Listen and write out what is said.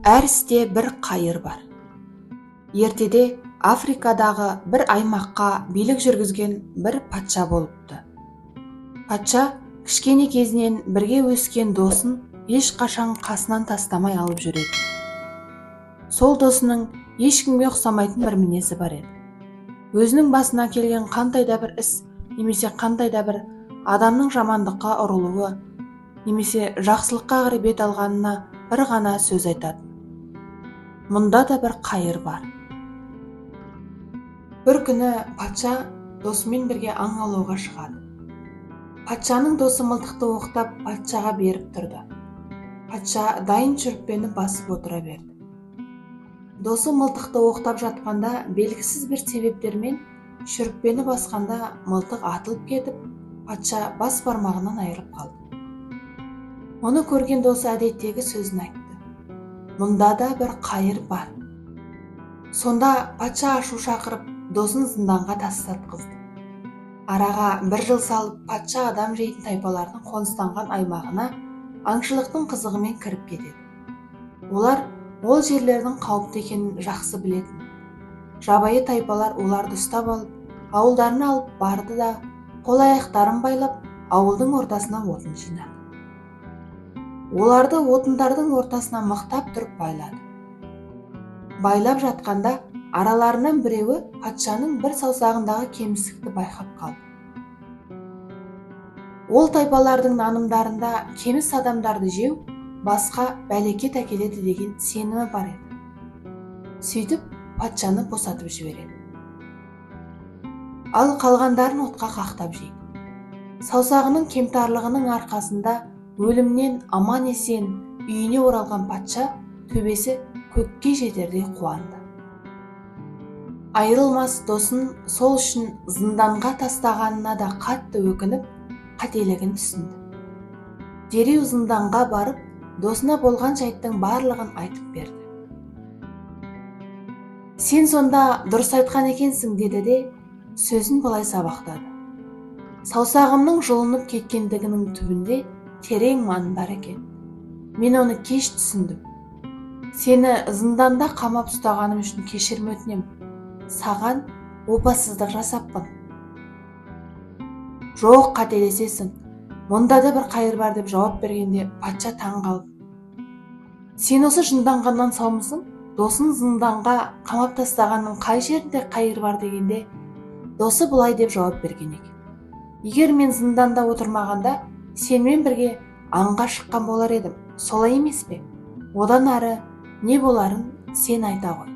Әр істе бір қайыр бар. Ертеде Африкадағы бір аймаққа билік жүргізген бір патша болыпты. Патша кішкене кезінен бірге өскен досын ешқашан қасынан тастамай алып жүреді. Сол досының ешкімге ұқсамайтын бір мінезі бар еді. Өзінің басына келген қандай да бір іс, немесе қандай да бір адамның жамандыққа ұрылуы, немесе жақсылыққа қарай бет алғанына бір ғана сөз айтады. Мұнда да бір қайыр бар. Бір күні патша досымен бірге аң аулауға шығады. Патшаның досы мылтықты оқтап патшаға беріп тұрды. Патша дайын шүріппені басып отыра берді. Досы мылтықты оқтап жатқанда белгісіз бір себептермен шүріппені басқанда мылтық атылып кетіп, патша бас бармағынан айырылып қалды. Оны көрген досы әдеттегі сөзін айтты. Мұнда да бір қайыр бар. Сонда патша ашу шақырып, досын зынданға тастатқызды. Араға бір жыл салып, патша адам жейтін тайпалардың қоныстанған аймағына аңшылықтың қызығымен кіріп кетеді. Олар ол жерлердің қауіпті екенін жақсы білетін. Жабайы тайпалар оларды ұстап алып, ауылдарына алып барды да, қол-аяқтарын байлап, ауылдың ортасына отын жинады. Оларды отындардың ортасына мықтап тұрып байлады. Байлап жатқанда араларынан біреуі патшаның бір саусағындағы кемістікті байқап қалды. Ол тайпалардың нанымдарында кеміс адамдарды жеу басқа бәлекет әкеледі деген сенімі бар еді. Сөйтіп патшаны босатып жібереді. Ал қалғандарын отқа қақтап жейді. Саусағының кемтарлығының арқасында өлімнен аман есен үйіне оралған патша төбесі көкке жетердей қуанды. Айырылмас досын сол үшін зынданға тастағанына да қатты өкініп, қателігін түсінді. Дереу зынданға барып, досына болған жайттың барлығын айтып берді. Сен сонда дұрыс айтқан екенсің, деді де сөзін былай сабақтады. Саусағымның жұлынып кеткендігінің түбінде терең мән бар екен. Мен оны кеш түсіндім. Сені зынданда қамап ұстағаным үшін кешірім өтінем. Саған опасыздық жасаппын. Жоқ, қателесесің. Мұнда да бір қайыр бар деп жауап бергенде патша таң қалды. Сен осы жынданғаннан саумысың? Досын зынданға қамап тастағанның қай жерінде қайыр бар дегенде, досы бұлай деп жауап берген екен. Егер мен зынданда отырмағанда, сенмен бірге аңға шыққан болар едім. Солай емес пе? Одан ары не боларын сен айта ғой.